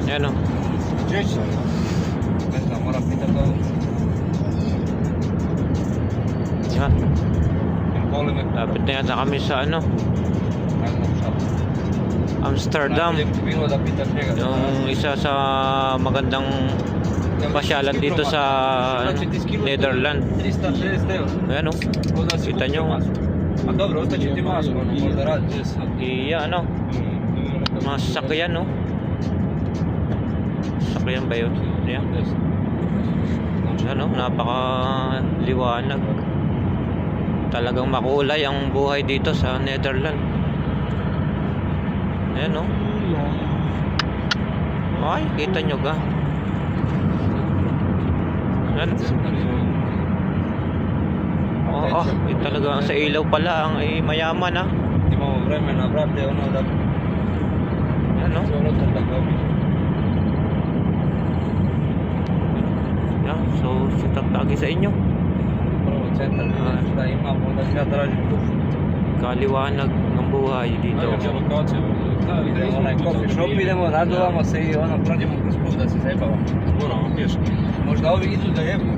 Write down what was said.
Ayan o. Gdzieś są. Bez tam, mora pita to. Yan. Yung pole may Lapit na yata kami sa ano, Amsterdam. Yung isa sa magandang pasyalan dito sa Netherlands. 300 euro. Ayan o. Kita nyo. A dobro, ostaće ti masku, ono, možda radiš. Iya ano. Mga sasakyan no. Sasakyan ba yun? Ayan. Ano, napakaliwanag. Talagang makulay ang buhay dito sa Netherlands. Ayan no. Ay, kita nyo ka. Ayan. Oo, talaga sa ilaw pala ang mayaman ha. Imamo vremena, brate, ono da... Ano? Ono to da dobiš. Yan, so sitak lagi sa inyo. Prvo centar, da imamo, da se ja tražim tu. Kaliwanag ng buhay dito. Idemo onaj coffee shop, idemo, radovamo se i ono, prođemo kroz put da se zajebava. Moramo pješke. Možda ovi idu da jebu.